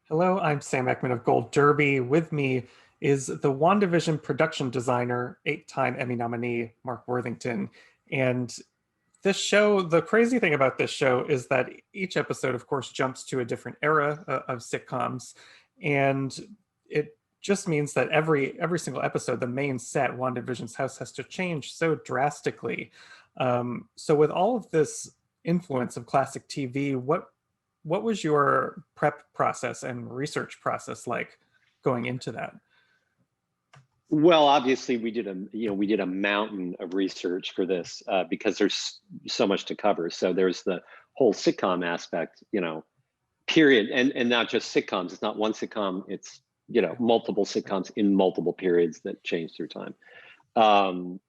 Hello, I'm Sam Eckmann of Gold Derby. With me is the WandaVision production designer, eight-time Emmy nominee Mark Worthington. And this show, the crazy thing about this show is that each episode, of course, jumps to a different era of sitcoms. And it just means that every single episode, the main set, WandaVision's house, has to change so drastically. So with all of this influence of classic TV, what was your prep process and research process like going into that? Well, obviously, we did a mountain of research for this because there's so much to cover. So there's the whole sitcom aspect, period, and not just sitcoms. It's not one sitcom. It's multiple sitcoms in multiple periods that change through time.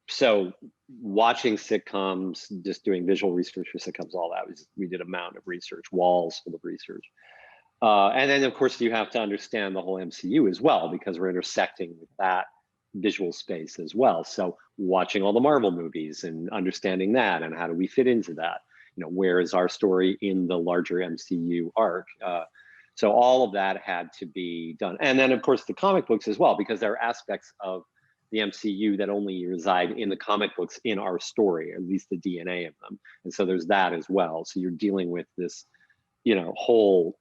So watching sitcoms, just doing visual research for sitcoms, all that we did a mountain of research, walls full of research. And then, of course, you have to understand the whole MCU as well, because we're intersecting with that visual space as well. So watching all the Marvel movies and understanding that, and how do we fit into that? Where is our story in the larger MCU arc? So all of that had to be done. And then, of course, the comic books as well, because there are aspects of the MCU that only reside in the comic books in our story, or at least the DNA of them. And so there's that as well. So you're dealing with this, whole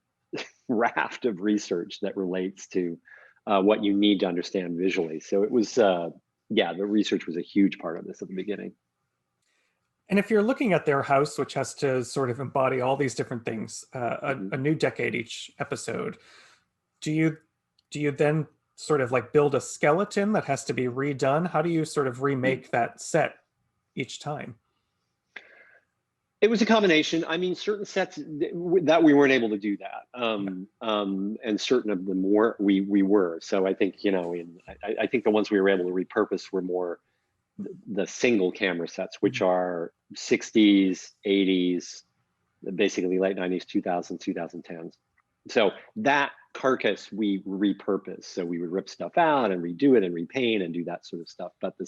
raft of research that relates to what you need to understand visually. So it was, the research was a huge part of this at the beginning. And if you're looking at their house, which has to sort of embody all these different things, a new decade each episode, do you then sort of like build a skeleton that has to be redone? How do you sort of remake that set each time? It was a combination. I mean, certain sets that we weren't able to do that, and certain of them we were. So I think I think the ones we were able to repurpose were more the single camera sets, which are 60s, 80s, basically late 90s, 2000s, 2010s. So that carcass we repurposed. So we would rip stuff out and redo it and repaint and do that sort of stuff. But the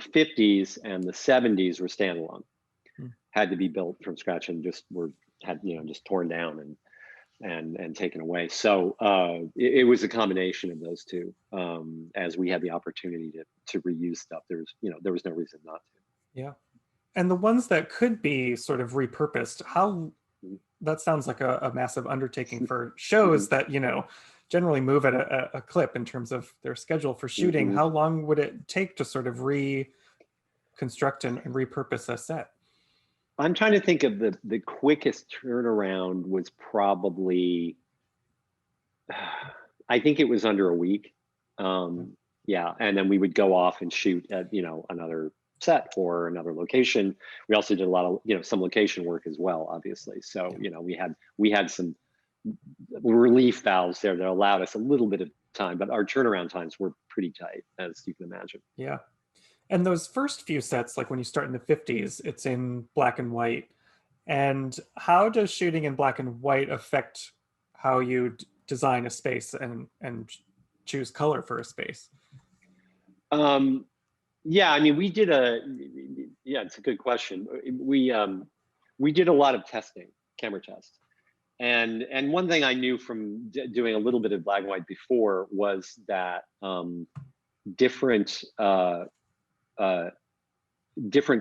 50s and the 70s were standalone. Had to be built from scratch and just just torn down and taken away. So it was a combination of those two. As we had the opportunity to reuse stuff, there was no reason not to. Yeah. And the ones that could be sort of repurposed, that sounds like a massive undertaking for shows that, generally move at a clip in terms of their schedule for shooting. How long would it take to sort of reconstruct and repurpose a set? I'm trying to think of the quickest turnaround was probably, I think it was under a week. And then we would go off and shoot at, another set or another location. We also did a lot of, some location work as well, obviously. So, we had some relief valves there that allowed us a little bit of time, but our turnaround times were pretty tight, as you can imagine. Yeah. And those first few sets, like when you start in the 50s, it's in black and white. And how does shooting in black and white affect how you design a space and choose color for a space? Yeah, I mean, it's a good question. We did a lot of testing, camera tests. And one thing I knew from doing a little bit of black and white before was that different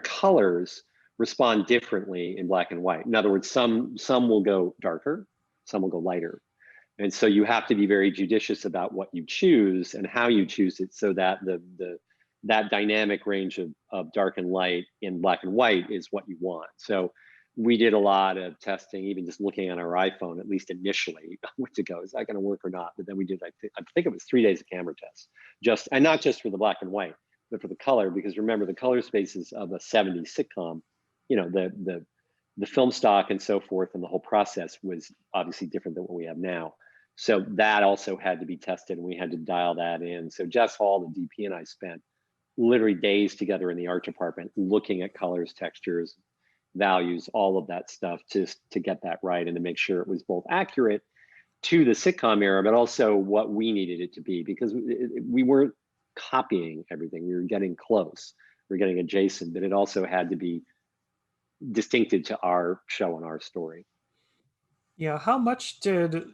colors respond differently in black and white. In other words, some will go darker, some will go lighter. And so you have to be very judicious about what you choose and how you choose it, so that that dynamic range of dark and light in black and white is what you want. So we did a lot of testing, even just looking on our iPhone, at least initially, what to go, is that going to work or not? But then we did, I think it was 3 days of camera tests, and not just for the black and white, but for the color, because remember, the color spaces of a 70s sitcom, the film stock and so forth, and the whole process was obviously different than what we have now. So that also had to be tested, and we had to dial that in. So Jess Hall, the DP, and I spent literally days together in the art department looking at colors, textures, values, all of that stuff, just to get that right and to make sure it was both accurate to the sitcom era, but also what we needed it to be, because we weren't copying everything. We were getting close, we were getting adjacent, but it also had to be distinctive to our show and our story. Yeah, how much did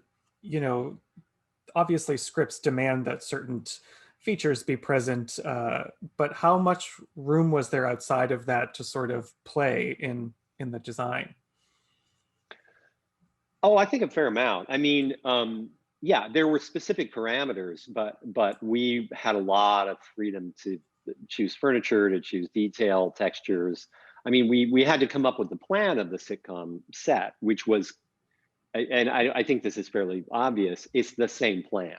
you know, obviously scripts demand that certain features be present, but how much room was there outside of that to sort of play in the design? Oh, I think a fair amount. I mean, yeah, there were specific parameters, but we had a lot of freedom to choose furniture, to choose detail, textures. I mean, we had to come up with the plan of the sitcom set, which was, and I think this is fairly obvious. It's the same plan.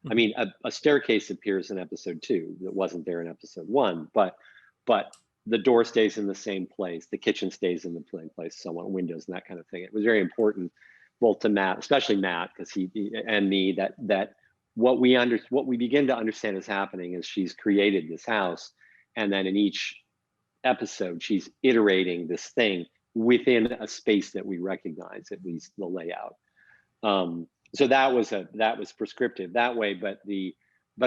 I Mhm. mean, a staircase appears in episode 2 that wasn't there in episode 1, but the door stays in the same place, the kitchen stays in the same place, so on, windows and that kind of thing. It was very important, both to Matt, especially Matt, because he and me, that what we begin to understand is happening is she's created this house, and then in each episode she's iterating this thing within a space that we recognize, at least the layout. So that was prescriptive that way, but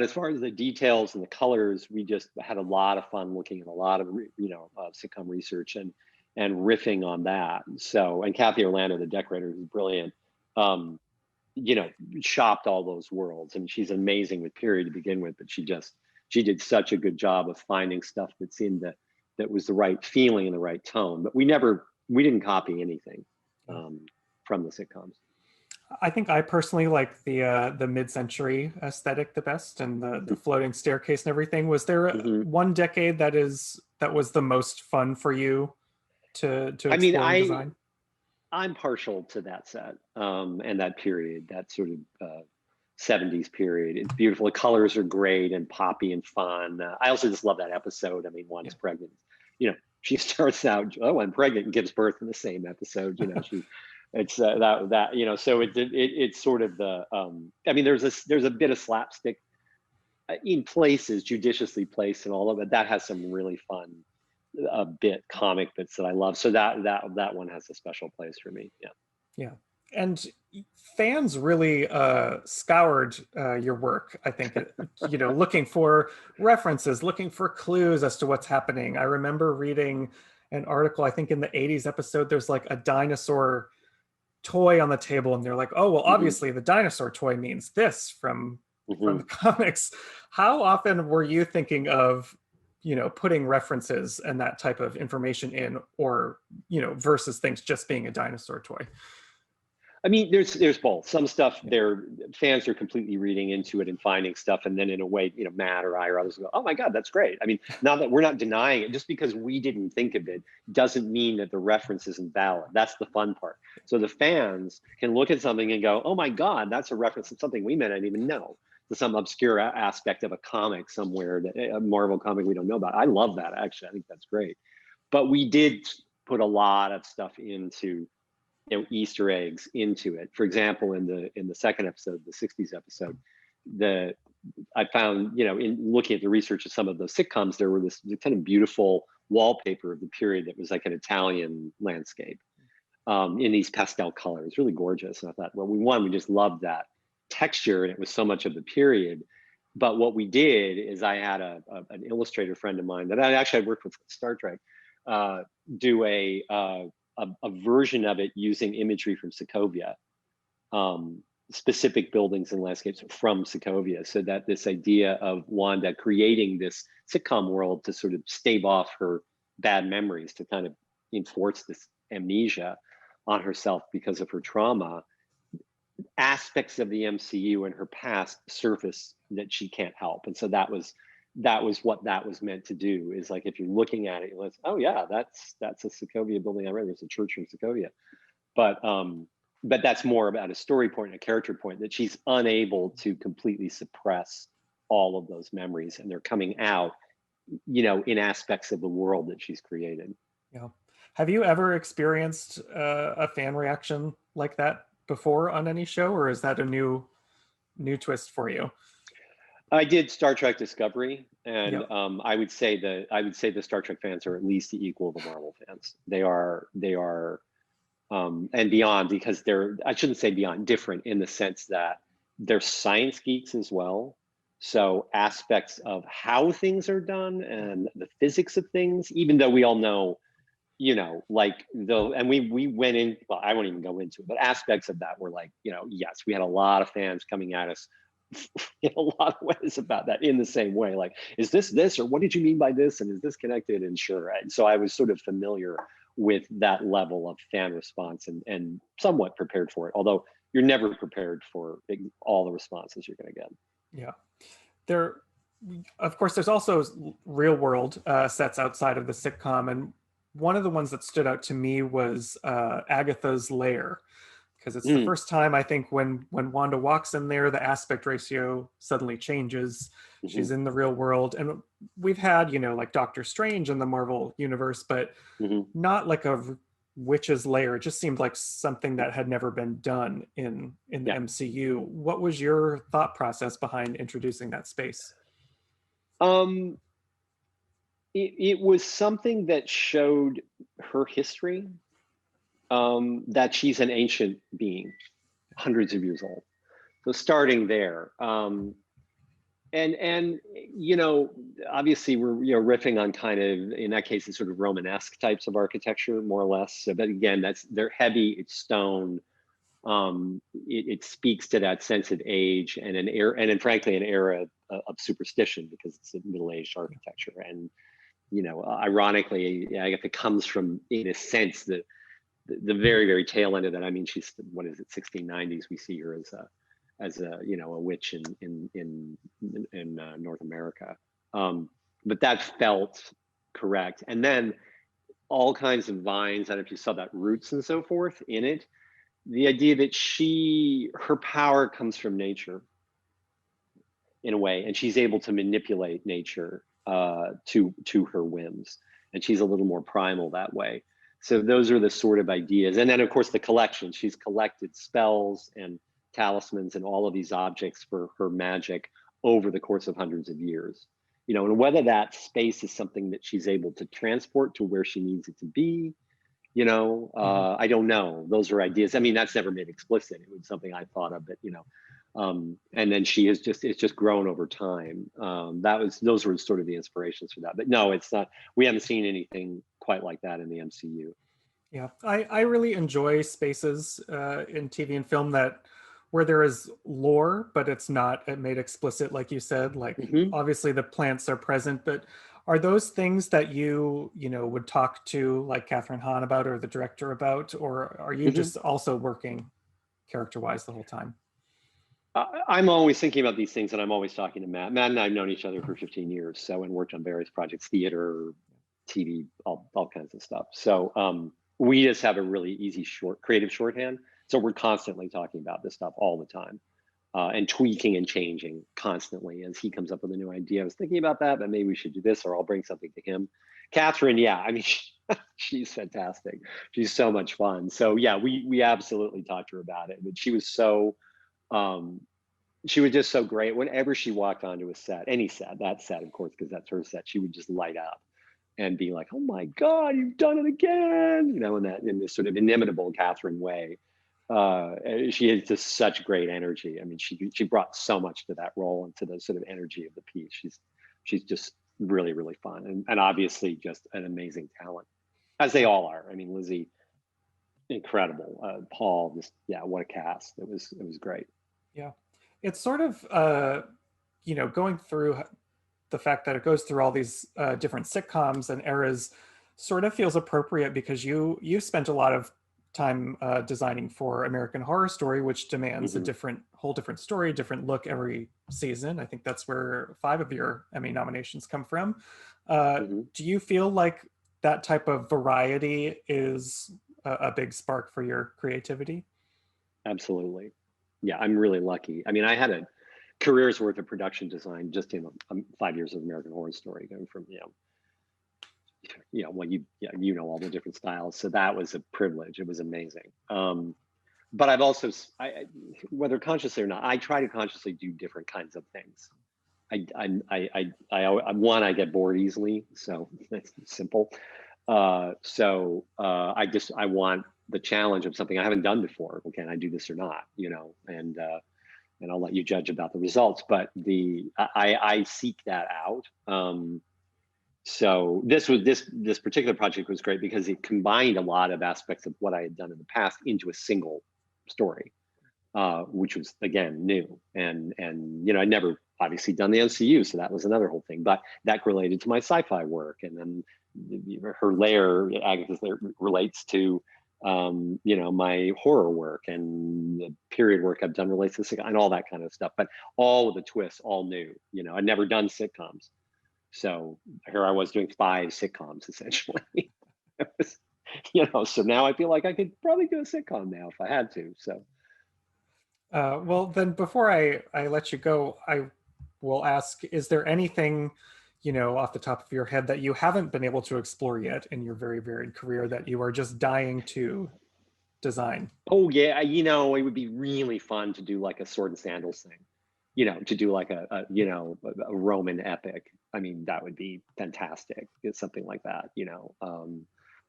as far as the details and the colors, we just had a lot of fun looking at a lot of sitcom research and riffing on that. So, and Kathy Orlando, the decorator, who's brilliant, um, you know, shopped all those worlds, and she's amazing with period to begin with, but she did such a good job of finding stuff that seemed that was the right feeling and the right tone. But we didn't copy anything from the sitcoms. I think I personally like the mid-century aesthetic the best, and the floating staircase and everything. Was there Mhm. one decade that was the most fun for you to I mean, explore and design? I'm partial to that set, and that period, that sort of 70s period. It's beautiful. The colors are great and poppy and fun. I also just love that episode. I mean, Yeah. Wanda's pregnant. You know, she starts out, oh, I'm pregnant, and gives birth in the same episode. You know, it's that so it's sort of the. I mean, there's a bit of slapstick in places, judiciously placed, and all of it. That has some really fun bit comic bits that I love. So that one has a special place for me. Yeah. Yeah. And fans really scoured your work, I think, looking for references, looking for clues as to what's happening. I remember reading an article, I think in the 80s episode, there's like a dinosaur toy on the table, and they're like, oh, well, Hmm. obviously the dinosaur toy means this from the Hmm. comics. How often were you thinking of, putting references and that type of information in, or, versus things just being a dinosaur toy? I mean, there's both. Some stuff Yeah. their fans are completely reading into it and finding stuff, and then in a way, Matt or I or others go, "Oh my God, that's great." I mean, now that we're not denying it, just because we didn't think of it doesn't mean that the reference isn't valid. That's the fun part. So the fans can look at something and go, "Oh my God, that's a reference to something we may not even know, to some obscure aspect of a comic somewhere, a Marvel comic we don't know about." I love that. Actually, I think that's great. But we did put a lot of stuff into Easter eggs into it. For example, in the second episode, the 60s episode, the I found, in looking at the research of some of those sitcoms, there were this kind of beautiful wallpaper of the period that was like an Italian landscape in these pastel colors, really gorgeous. And I thought, well, we just loved that texture, and it was so much of the period. But what we did is I had an illustrator friend of mine that I actually had worked with Star Trek uh, do a version of it using imagery from Sokovia, um, specific buildings and landscapes from Sokovia, so that this idea of Wanda creating this sitcom world to sort of stave off her bad memories, to kind of enforce this amnesia on herself because of her trauma, aspects of the MCU and her past surface that she can't help. And so that was what that was meant to do, is like, if you're looking at it, you're like, oh yeah, that's a Sokovia building. I read there's a church from Sokovia. But that's more about a story point and a character point, that she's unable to completely suppress all of those memories, and they're coming out, in aspects of the world that she's created. Yeah. Have you ever experienced a fan reaction like that before on any show, or is that a new twist for you? I did Star Trek Discovery, and Yeah. I would say the Star Trek fans are at least the equal of the Marvel fans. They are and beyond, because they're, I shouldn't say beyond, different in the sense that they're science geeks as well. So aspects of how things are done and the physics of things, even though we all know like though, and we went in, well, I won't even go into it, but aspects of that were like, yes, we had a lot of fans coming at us in a lot of ways about that in the same way. Like, is this, or what did you mean by this? And is this connected? And sure. And so I was sort of familiar with that level of fan response and somewhat prepared for it. Although you're never prepared for all the responses you're going to get. Yeah. There, of course, there's also real world sets outside of the sitcom. And one of the ones that stood out to me was Agatha's lair, because it's the first time I think when Wanda walks in there, the aspect ratio suddenly changes. She's in the real world, and we've had like Doctor Strange in the Marvel universe, but not like a witch's lair. It just seemed like something that had never been done in the MCU. What was your thought process behind introducing that space? It was something that showed her history, that she's an ancient being, hundreds of years old. So starting there, and obviously we're riffing on kind of, in that case, it's sort of Romanesque types of architecture, more or less. So, but again, they're heavy. It's stone. It speaks to that sense of age and and frankly an era of superstition, because it's a middle-aged architecture. And ironically, Agatha comes from, in a sense, the very, very tail end of that. I mean, she's, what is it, 1690s? We see her as a witch in North America. But that felt correct. And then all kinds of vines. I don't know if you saw that, roots and so forth in it. The idea that her power comes from nature in a way, and she's able to manipulate nature to her whims, and she's a little more primal that way. So those are the sort of ideas. And then of course the collection, she's collected spells and talismans and all of these objects for her magic over the course of hundreds of years. And whether that space is something that she's able to transport to where she needs it to be, I don't know. Those are ideas. I mean, that's never made explicit. It was something I thought of, but and then it's just grown over time. Those were sort of the inspirations for that. But no, it's not. We haven't seen anything quite like that in the MCU. Yeah, I really enjoy spaces in TV and film where there is lore, but it's not made explicit, like you said. Like obviously the plants are present, but are those things that you would talk to like Catherine Hahn about, or the director about, or are you just also working character-wise the whole time? I'm always thinking about these things, and I'm always talking to Matt. Matt and I have known each other for 15 years, so, and worked on various projects, theater, TV, all kinds of stuff. So we just have a really easy creative shorthand. So we're constantly talking about this stuff all the time, and tweaking and changing constantly as he comes up with a new idea. I was thinking about that, but maybe we should do this, or I'll bring something to him. Catherine, yeah, I mean, she's fantastic. She's so much fun. So yeah, we absolutely talked to her about it, but she was just so great. Whenever she walked onto a set, any set, that set, of course, because that's her set, she would just light up and be like, "Oh my God, you've done it again!" In this sort of inimitable Catherine way. She has just such great energy. I mean, she brought so much to that role and to the sort of energy of the piece. She's just really, really fun, and obviously just an amazing talent, as they all are. I mean, Lizzie, incredible. Paul, just what a cast. It was great. Yeah, it's sort of going through the fact that it goes through all these different sitcoms and eras sort of feels appropriate, because you spent a lot of time designing for American Horror Story, which demands a whole different story, different look every season. I think that's where 5 of your Emmy nominations come from. Do you feel like that type of variety is a big spark for your creativity? Absolutely. Yeah, I'm really lucky. I mean, I had a career's worth of production design just in 5 years of American Horror Story, going from all the different styles. So that was a privilege. It was amazing. But I've also, whether consciously or not, I try to consciously do different kinds of things. I get bored easily, so that's simple. I want the challenge of something I haven't done before. Well, can I do this or not? And I'll let you judge about the results. But I seek that out. So this particular project was great because it combined a lot of aspects of what I had done in the past into a single story, which was again new. And I'd never obviously done the MCU, so that was another whole thing. But that related to my sci-fi work, and then her layer, Agatha's layer, relates to my horror work, and the period work I've done relates to and all that kind of stuff. But all with a twist, all new. I'd never done sitcoms. So here I was doing 5 sitcoms essentially. So now I feel like I could probably do a sitcom now if I had to. So well, then before I let you go, I will ask, is there anything, off the top of your head that you haven't been able to explore yet in your very varied career that you are just dying to design? oh yeah, it would be really fun to do like a sword and sandals thing. To do like a Roman epic. I mean, that would be fantastic. It's something like that,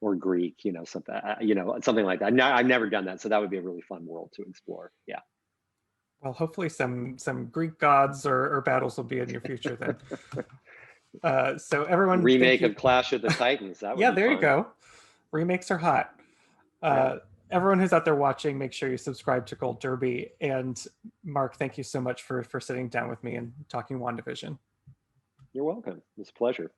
or Greek, something like that. No, I've never done that, so that would be a really fun world to explore. Yeah. Well, hopefully some Greek gods or battles will be in your future then. So everyone, Remake of Clash of the Titans. That would yeah, be there fun. you go. Remakes are hot. Yeah. Everyone who's out there watching, make sure you subscribe to Gold Derby. And Mark, thank you so much for sitting down with me and talking WandaVision. You're welcome. It's a pleasure.